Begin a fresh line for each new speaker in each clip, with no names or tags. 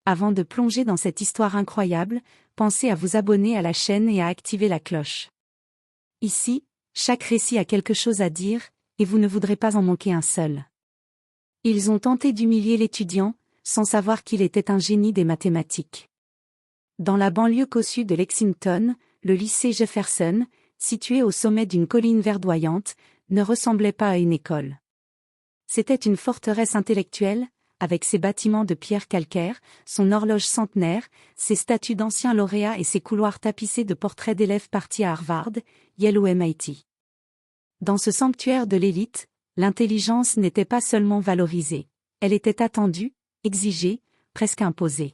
Avant de plonger dans cette histoire incroyable, pensez à vous abonner à la chaîne et à activer la cloche. Ici, chaque récit a quelque chose à dire, et vous ne voudrez pas en manquer un seul. Ils ont tenté d'humilier l'étudiant, sans savoir qu'il était un génie des mathématiques. Dans la banlieue cossue de Lexington, le lycée Jefferson, situé au sommet d'une colline verdoyante, ne ressemblait pas à une école. C'était une forteresse intellectuelle, avec ses bâtiments de pierre calcaire, son horloge centenaire, ses statues d'anciens lauréats et ses couloirs tapissés de portraits d'élèves partis à Harvard, Yale ou MIT. Dans ce sanctuaire de l'élite, l'intelligence n'était pas seulement valorisée, elle était attendue, exigée, presque imposée.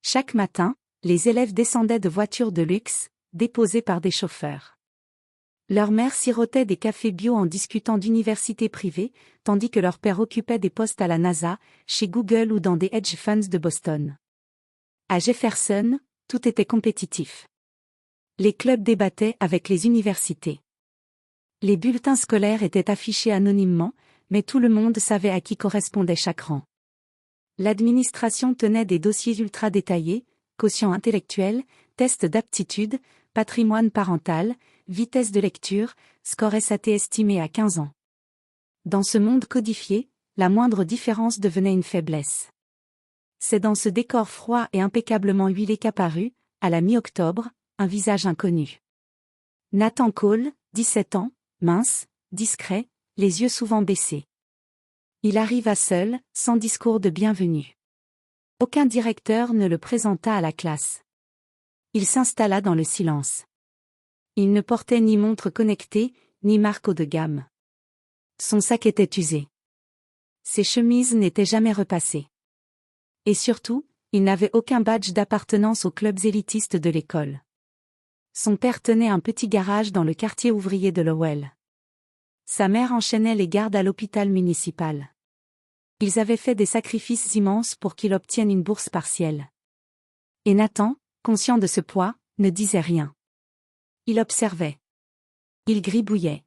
Chaque matin, les élèves descendaient de voitures de luxe, déposées par des chauffeurs. Leurs mères sirotaient des cafés bio en discutant d'universités privées, tandis que leurs pères occupaient des postes à la NASA, chez Google ou dans des hedge funds de Boston. À Jefferson, tout était compétitif. Les clubs débattaient avec les universités. Les bulletins scolaires étaient affichés anonymement, mais tout le monde savait à qui correspondait chaque rang. L'administration tenait des dossiers ultra détaillés, quotient intellectuel, tests d'aptitude, patrimoine parental, vitesse de lecture, score SAT estimé à 15 ans. Dans ce monde codifié, la moindre différence devenait une faiblesse. C'est dans ce décor froid et impeccablement huilé qu'apparut, à la mi-octobre, un visage inconnu. Nathan Cole, 17 ans, mince, discret, les yeux souvent baissés. Il arriva seul, sans discours de bienvenue. Aucun directeur ne le présenta à la classe. Il s'installa dans le silence. Il ne portait ni montre connectée, ni marque haut de gamme. Son sac était usé. Ses chemises n'étaient jamais repassées. Et surtout, il n'avait aucun badge d'appartenance aux clubs élitistes de l'école. Son père tenait un petit garage dans le quartier ouvrier de Lowell. Sa mère enchaînait les gardes à l'hôpital municipal. Ils avaient fait des sacrifices immenses pour qu'il obtienne une bourse partielle. Et Nathan, conscient de ce poids, ne disait rien. Il observait. Il gribouillait.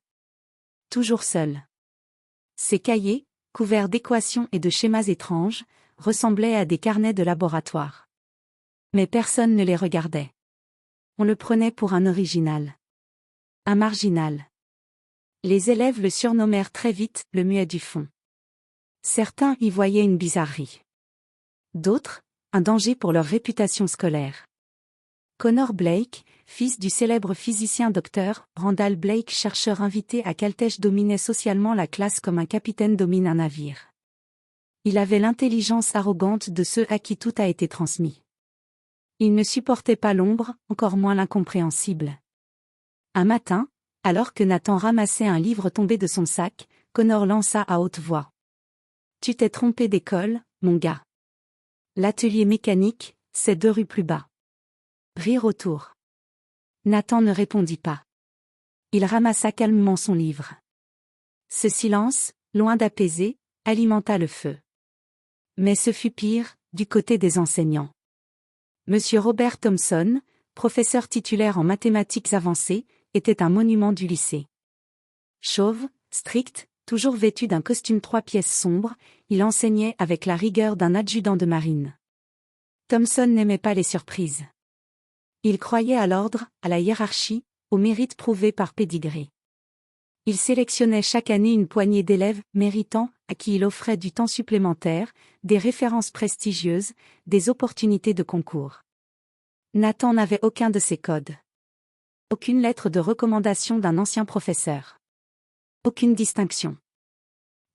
Toujours seul. Ses cahiers, couverts d'équations et de schémas étranges, ressemblaient à des carnets de laboratoire. Mais personne ne les regardait. On le prenait pour un original. Un marginal. Les élèves le surnommèrent très vite le muet du fond. Certains y voyaient une bizarrerie. D'autres, un danger pour leur réputation scolaire. Connor Blake, fils du célèbre physicien Dr. Randall Blake, chercheur invité à Caltech, dominait socialement la classe comme un capitaine domine un navire. Il avait l'intelligence arrogante de ceux à qui tout a été transmis. Il ne supportait pas l'ombre, encore moins l'incompréhensible. Un matin, alors que Nathan ramassait un livre tombé de son sac, Connor lança à haute voix. « Tu t'es trompé d'école, mon gars. L'atelier mécanique, c'est 2 rues plus bas. » Rire autour. Nathan ne répondit pas. Il ramassa calmement son livre. Ce silence, loin d'apaiser, alimenta le feu. Mais ce fut pire, du côté des enseignants. Monsieur Robert Thomson, professeur titulaire en mathématiques avancées, était un monument du lycée. Chauve, strict, toujours vêtu d'un costume 3 pièces sombre, il enseignait avec la rigueur d'un adjudant de marine. Thomson n'aimait pas les surprises. Il croyait à l'ordre, à la hiérarchie, au mérite prouvé par pédigré. Il sélectionnait chaque année une poignée d'élèves méritants à qui il offrait du temps supplémentaire, des références prestigieuses, des opportunités de concours. Nathan n'avait aucun de ces codes. Aucune lettre de recommandation d'un ancien professeur. Aucune distinction.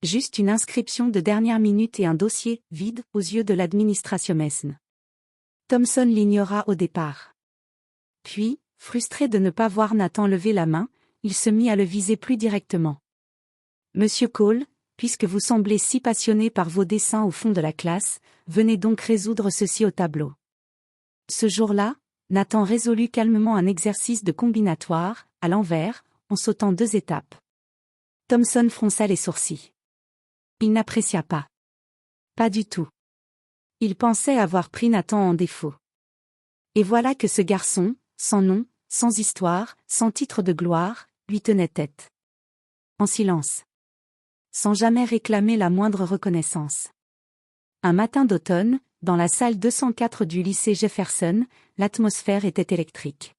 Juste une inscription de dernière minute et un dossier vide aux yeux de l'administration Mesne. Thomson l'ignora au départ. Puis, frustré de ne pas voir Nathan lever la main, il se mit à le viser plus directement. « Monsieur Cole, puisque vous semblez si passionné par vos dessins au fond de la classe, venez donc résoudre ceci au tableau. » Ce jour-là, Nathan résolut calmement un exercice de combinatoire, à l'envers, en sautant 2 étapes. Thomson fronça les sourcils. Il n'apprécia pas. Pas du tout. Il pensait avoir pris Nathan en défaut. Et voilà que ce garçon, sans nom, sans histoire, sans titre de gloire, lui tenait tête. En silence. Sans jamais réclamer la moindre reconnaissance. Un matin d'automne, dans la salle 204 du lycée Jefferson, l'atmosphère était électrique.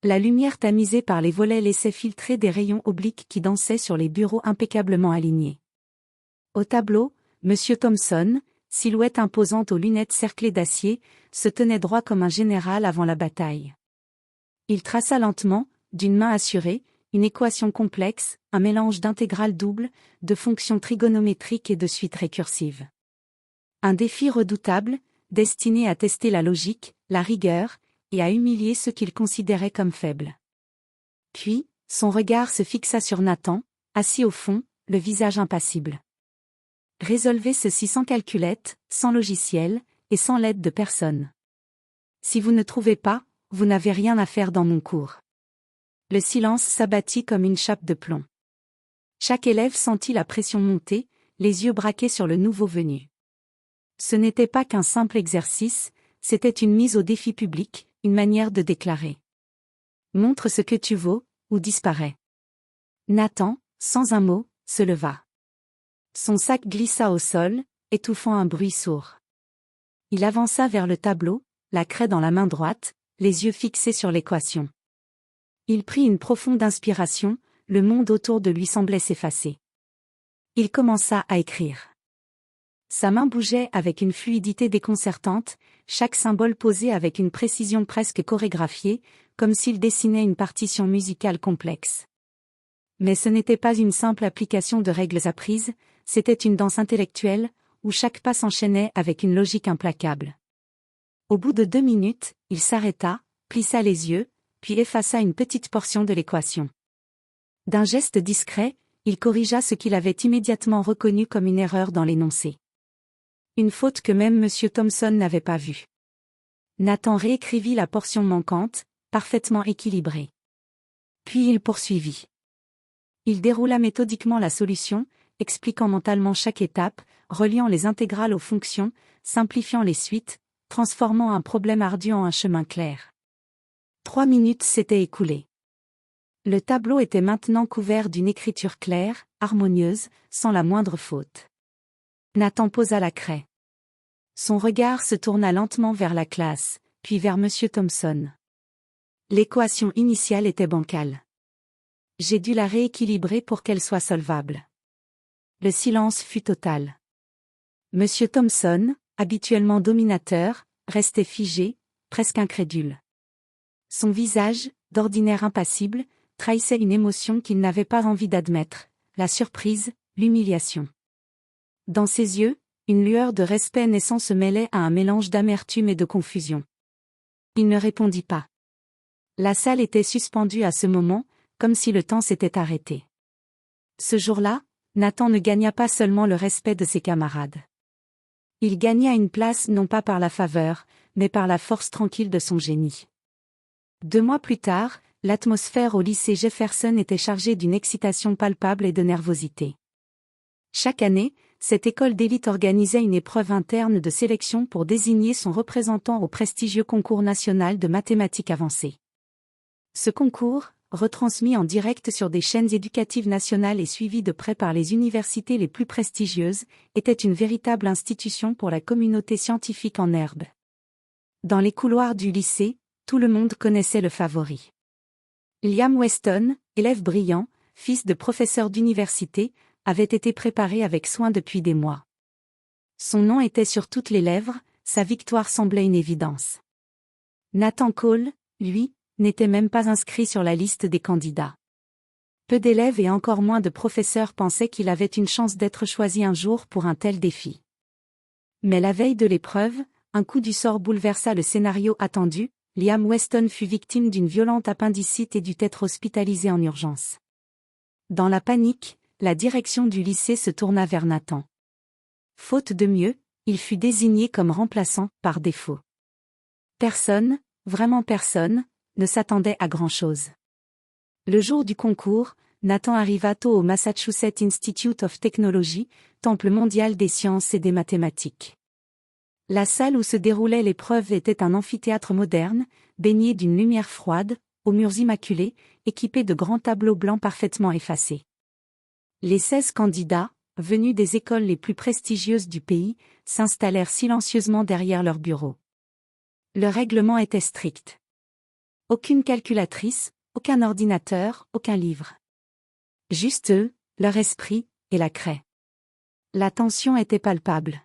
La lumière tamisée par les volets laissait filtrer des rayons obliques qui dansaient sur les bureaux impeccablement alignés. Au tableau, M. Thompson, silhouette imposante aux lunettes cerclées d'acier, se tenait droit comme un général avant la bataille. Il traça lentement, d'une main assurée, une équation complexe, un mélange d'intégrales doubles, de fonctions trigonométriques et de suites récursives. Un défi redoutable, destiné à tester la logique, la rigueur, et à humilier ceux qu'il considérait comme faibles. Puis, son regard se fixa sur Nathan, assis au fond, le visage impassible. Résolvez ceci sans calculette, sans logiciel, et sans l'aide de personne. Si vous ne trouvez pas, vous n'avez rien à faire dans mon cours. Le silence s'abattit comme une chape de plomb. Chaque élève sentit la pression monter, les yeux braqués sur le nouveau venu. Ce n'était pas qu'un simple exercice, c'était une mise au défi public, une manière de déclarer. Montre ce que tu vaux, ou disparais. Nathan, sans un mot, se leva. Son sac glissa au sol, étouffant un bruit sourd. Il avança vers le tableau, la craie dans la main droite, les yeux fixés sur l'équation. Il prit une profonde inspiration, le monde autour de lui semblait s'effacer. Il commença à écrire. Sa main bougeait avec une fluidité déconcertante, chaque symbole posé avec une précision presque chorégraphiée, comme s'il dessinait une partition musicale complexe. Mais ce n'était pas une simple application de règles apprises, c'était une danse intellectuelle, où chaque pas s'enchaînait avec une logique implacable. Au bout de 2 minutes, il s'arrêta, plissa les yeux, puis effaça une petite portion de l'équation. D'un geste discret, il corrigea ce qu'il avait immédiatement reconnu comme une erreur dans l'énoncé. Une faute que même M. Thompson n'avait pas vue. Nathan réécrivit la portion manquante, parfaitement équilibrée. Puis il poursuivit. Il déroula méthodiquement la solution, expliquant mentalement chaque étape, reliant les intégrales aux fonctions, simplifiant les suites, transformant un problème ardu en un chemin clair. 3 minutes s'étaient écoulées. Le tableau était maintenant couvert d'une écriture claire, harmonieuse, sans la moindre faute. Nathan posa la craie. Son regard se tourna lentement vers la classe, puis vers M. Thompson. L'équation initiale était bancale. J'ai dû la rééquilibrer pour qu'elle soit solvable. Le silence fut total. M. Thompson, habituellement dominateur, restait figé, presque incrédule. Son visage, d'ordinaire impassible, trahissait une émotion qu'il n'avait pas envie d'admettre, la surprise, l'humiliation. Dans ses yeux, une lueur de respect naissant se mêlait à un mélange d'amertume et de confusion. Il ne répondit pas. La salle était suspendue à ce moment, comme si le temps s'était arrêté. Ce jour-là, Nathan ne gagna pas seulement le respect de ses camarades. Il gagna une place non pas par la faveur, mais par la force tranquille de son génie. 2 mois plus tard, l'atmosphère au lycée Jefferson était chargée d'une excitation palpable et de nervosité. Chaque année, cette école d'élite organisait une épreuve interne de sélection pour désigner son représentant au prestigieux concours national de mathématiques avancées. Ce concours, retransmis en direct sur des chaînes éducatives nationales et suivi de près par les universités les plus prestigieuses, était une véritable institution pour la communauté scientifique en herbe. Dans les couloirs du lycée, tout le monde connaissait le favori. Liam Weston, élève brillant, fils de professeur d'université, avait été préparé avec soin depuis des mois. Son nom était sur toutes les lèvres, sa victoire semblait une évidence. Nathan Cole, lui, n'était même pas inscrit sur la liste des candidats. Peu d'élèves et encore moins de professeurs pensaient qu'il avait une chance d'être choisi un jour pour un tel défi. Mais la veille de l'épreuve, un coup du sort bouleversa le scénario attendu, Liam Weston fut victime d'une violente appendicite et dut être hospitalisé en urgence. Dans la panique, la direction du lycée se tourna vers Nathan. Faute de mieux, il fut désigné comme remplaçant, par défaut. Personne, vraiment personne, ne s'attendait à grand-chose. Le jour du concours, Nathan arriva tôt au Massachusetts Institute of Technology, temple mondial des sciences et des mathématiques. La salle où se déroulait l'épreuve était un amphithéâtre moderne, baigné d'une lumière froide, aux murs immaculés, équipé de grands tableaux blancs parfaitement effacés. Les 16 candidats, venus des écoles les plus prestigieuses du pays, s'installèrent silencieusement derrière leur bureau. Le règlement était strict. Aucune calculatrice, aucun ordinateur, aucun livre. Juste eux, leur esprit, et la craie. La tension était palpable.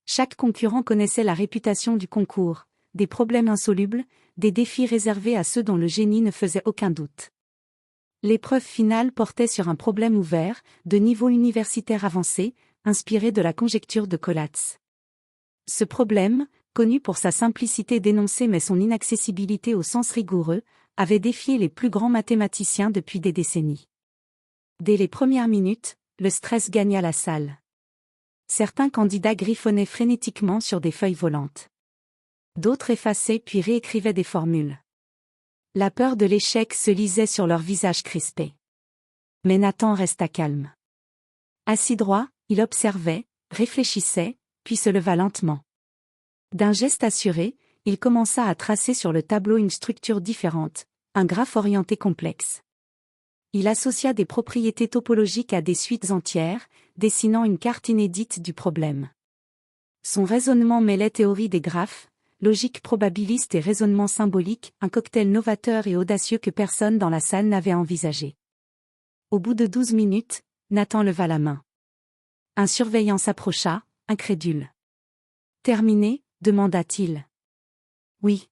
Chaque concurrent connaissait la réputation du concours, des problèmes insolubles, des défis réservés à ceux dont le génie ne faisait aucun doute. L'épreuve finale portait sur un problème ouvert, de niveau universitaire avancé, inspiré de la conjecture de Collatz. Ce problème, connu pour sa simplicité d'énoncé mais son inaccessibilité au sens rigoureux, avait défié les plus grands mathématiciens depuis des décennies. Dès les premières minutes, le stress gagna la salle. Certains candidats griffonnaient frénétiquement sur des feuilles volantes. D'autres effaçaient puis réécrivaient des formules. La peur de l'échec se lisait sur leurs visages crispés. Mais Nathan resta calme. Assis droit, il observait, réfléchissait, puis se leva lentement. D'un geste assuré, il commença à tracer sur le tableau une structure différente, un graphe orienté complexe. Il associa des propriétés topologiques à des suites entières, dessinant une carte inédite du problème. Son raisonnement mêlait théorie des graphes, logique probabiliste et raisonnement symbolique, un cocktail novateur et audacieux que personne dans la salle n'avait envisagé. Au bout de 12 minutes, Nathan leva la main. Un surveillant s'approcha, incrédule. « Terminé ?» demanda-t-il. « Oui. »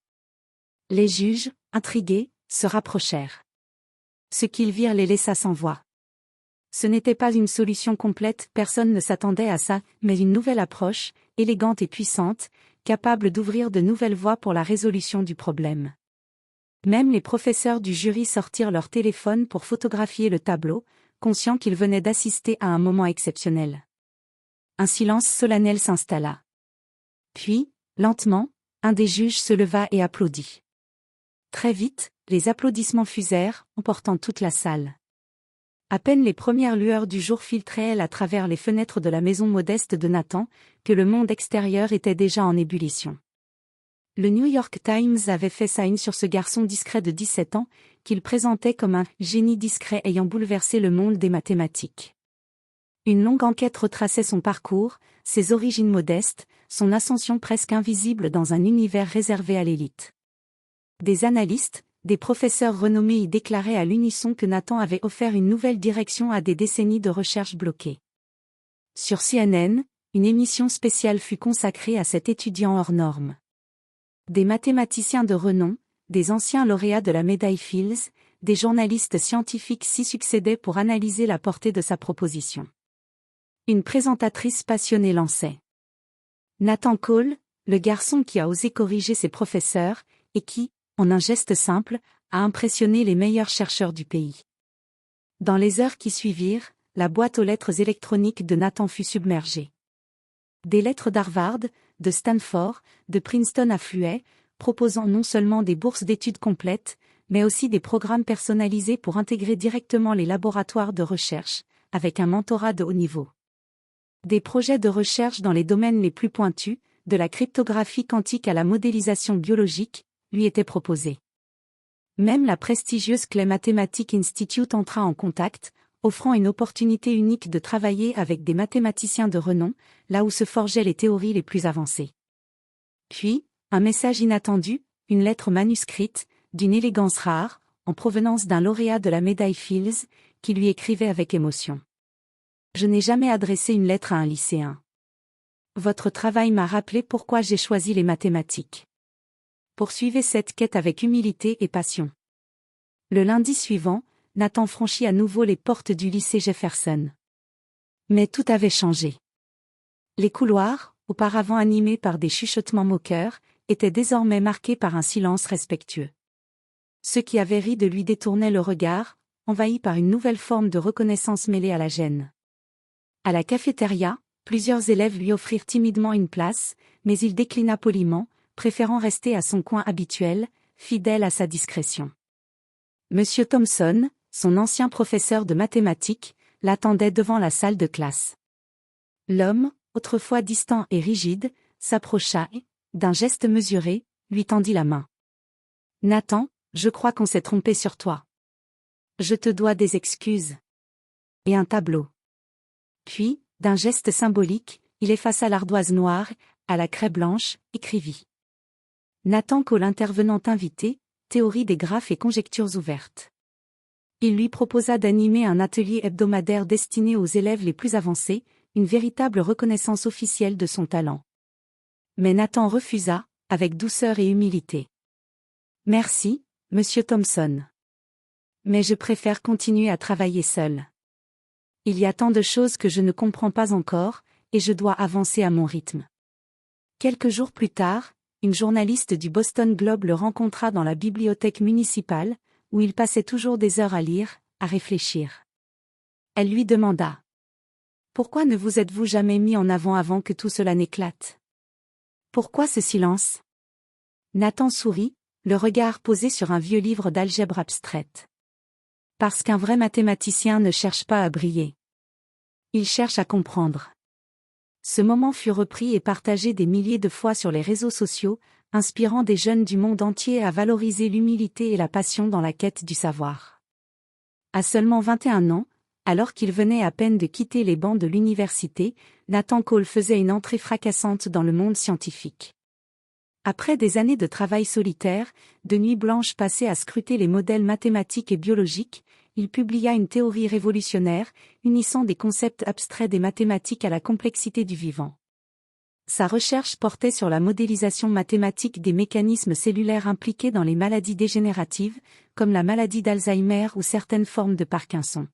Les juges, intrigués, se rapprochèrent. Ce qu'ils virent les laissa sans voix. Ce n'était pas une solution complète, personne ne s'attendait à ça, mais une nouvelle approche, élégante et puissante, capable d'ouvrir de nouvelles voies pour la résolution du problème. Même les professeurs du jury sortirent leur téléphone pour photographier le tableau, conscients qu'ils venaient d'assister à un moment exceptionnel. Un silence solennel s'installa. Puis, lentement, un des juges se leva et applaudit. Très vite, les applaudissements fusèrent, emportant toute la salle. À peine les premières lueurs du jour filtraient-elles à travers les fenêtres de la maison modeste de Nathan, que le monde extérieur était déjà en ébullition. Le New York Times avait fait sa une sur ce garçon discret de 17 ans, qu'il présentait comme un « génie discret ayant bouleversé le monde des mathématiques ». Une longue enquête retraçait son parcours, ses origines modestes, son ascension presque invisible dans un univers réservé à l'élite. Des analystes, des professeurs renommés y déclaraient à l'unisson que Nathan avait offert une nouvelle direction à des décennies de recherche bloquées. Sur CNN, une émission spéciale fut consacrée à cet étudiant hors norme. Des mathématiciens de renom, des anciens lauréats de la médaille Fields, des journalistes scientifiques s'y succédaient pour analyser la portée de sa proposition. Une présentatrice passionnée lançait. Nathan Cole, le garçon qui a osé corriger ses professeurs, et qui, en un geste simple, a impressionné les meilleurs chercheurs du pays. Dans les heures qui suivirent, la boîte aux lettres électroniques de Nathan fut submergée. Des lettres d'Harvard, de Stanford, de Princeton affluaient, proposant non seulement des bourses d'études complètes, mais aussi des programmes personnalisés pour intégrer directement les laboratoires de recherche, avec un mentorat de haut niveau. Des projets de recherche dans les domaines les plus pointus, de la cryptographie quantique à la modélisation biologique, lui étaient proposés. Même la prestigieuse Clay Mathematic Institute entra en contact, offrant une opportunité unique de travailler avec des mathématiciens de renom, là où se forgeaient les théories les plus avancées. Puis, un message inattendu, une lettre manuscrite, d'une élégance rare, en provenance d'un lauréat de la médaille Fields, qui lui écrivait avec émotion. « Je n'ai jamais adressé une lettre à un lycéen. Votre travail m'a rappelé pourquoi j'ai choisi les mathématiques. Poursuivez cette quête avec humilité et passion. » Le lundi suivant, Nathan franchit à nouveau les portes du lycée Jefferson. Mais tout avait changé. Les couloirs, auparavant animés par des chuchotements moqueurs, étaient désormais marqués par un silence respectueux. Ceux qui avaient ri de lui détournaient le regard, envahis par une nouvelle forme de reconnaissance mêlée à la gêne. À la cafétéria, plusieurs élèves lui offrirent timidement une place, mais il déclina poliment, préférant rester à son coin habituel, fidèle à sa discrétion. Monsieur Thomson, son ancien professeur de mathématiques, l'attendait devant la salle de classe. L'homme, autrefois distant et rigide, s'approcha et, d'un geste mesuré, lui tendit la main. « Nathan, je crois qu'on s'est trompé sur toi. Je te dois des excuses. » Et un tableau. Puis, d'un geste symbolique, il effaça l'ardoise noire, à la craie blanche, écrivit. Nathan Cole intervenant invité, théorie des graphes et conjectures ouvertes. Il lui proposa d'animer un atelier hebdomadaire destiné aux élèves les plus avancés, une véritable reconnaissance officielle de son talent. Mais Nathan refusa, avec douceur et humilité. Merci, monsieur Thomson. Mais je préfère continuer à travailler seul. Il y a tant de choses que je ne comprends pas encore, et je dois avancer à mon rythme. Quelques jours plus tard, une journaliste du Boston Globe le rencontra dans la bibliothèque municipale, où il passait toujours des heures à lire, à réfléchir. Elle lui demanda. Pourquoi ne vous êtes-vous jamais mis en avant que tout cela n'éclate? Pourquoi ce silence? Nathan sourit, le regard posé sur un vieux livre d'algèbre abstraite. Parce qu'un vrai mathématicien ne cherche pas à briller. Il cherche à comprendre. Ce moment fut repris et partagé des milliers de fois sur les réseaux sociaux, inspirant des jeunes du monde entier à valoriser l'humilité et la passion dans la quête du savoir. À seulement 21 ans, alors qu'il venait à peine de quitter les bancs de l'université, Nathan Cole faisait une entrée fracassante dans le monde scientifique. Après des années de travail solitaire, de nuits blanches passées à scruter les modèles mathématiques et biologiques, il publia une théorie révolutionnaire, unissant des concepts abstraits des mathématiques à la complexité du vivant. Sa recherche portait sur la modélisation mathématique des mécanismes cellulaires impliqués dans les maladies dégénératives, comme la maladie d'Alzheimer ou certaines formes de Parkinson.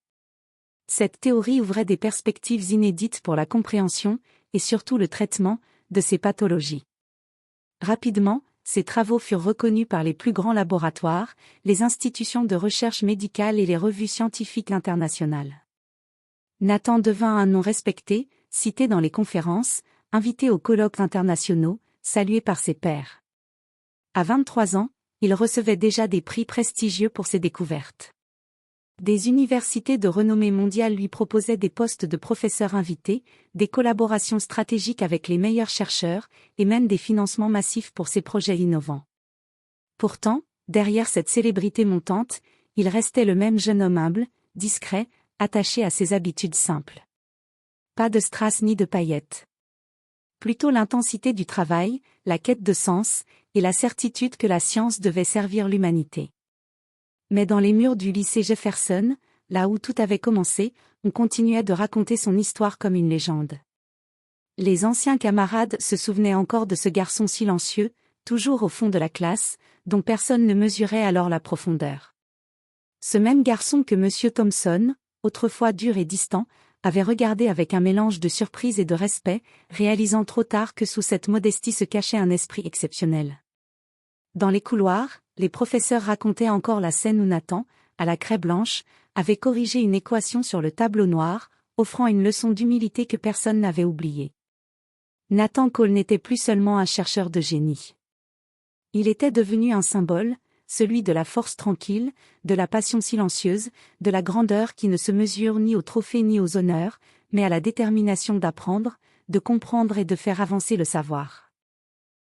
Cette théorie ouvrait des perspectives inédites pour la compréhension, et surtout le traitement, de ces pathologies. Rapidement, ses travaux furent reconnus par les plus grands laboratoires, les institutions de recherche médicale et les revues scientifiques internationales. Nathan devint un nom respecté, cité dans les conférences, invité aux colloques internationaux, salué par ses pairs. À 23 ans, il recevait déjà des prix prestigieux pour ses découvertes. Des universités de renommée mondiale lui proposaient des postes de professeur invité, des collaborations stratégiques avec les meilleurs chercheurs, et même des financements massifs pour ses projets innovants. Pourtant, derrière cette célébrité montante, il restait le même jeune homme humble, discret, attaché à ses habitudes simples. Pas de strass ni de paillettes. Plutôt l'intensité du travail, la quête de sens, et la certitude que la science devait servir l'humanité. Mais dans les murs du lycée Jefferson, là où tout avait commencé, on continuait de raconter son histoire comme une légende. Les anciens camarades se souvenaient encore de ce garçon silencieux, toujours au fond de la classe, dont personne ne mesurait alors la profondeur. Ce même garçon que M. Thomson, autrefois dur et distant, avait regardé avec un mélange de surprise et de respect, réalisant trop tard que sous cette modestie se cachait un esprit exceptionnel. Dans les couloirs, les professeurs racontaient encore la scène où Nathan, à la craie blanche, avait corrigé une équation sur le tableau noir, offrant une leçon d'humilité que personne n'avait oubliée. Nathan Cole n'était plus seulement un chercheur de génie. Il était devenu un symbole, celui de la force tranquille, de la passion silencieuse, de la grandeur qui ne se mesure ni aux trophées ni aux honneurs, mais à la détermination d'apprendre, de comprendre et de faire avancer le savoir.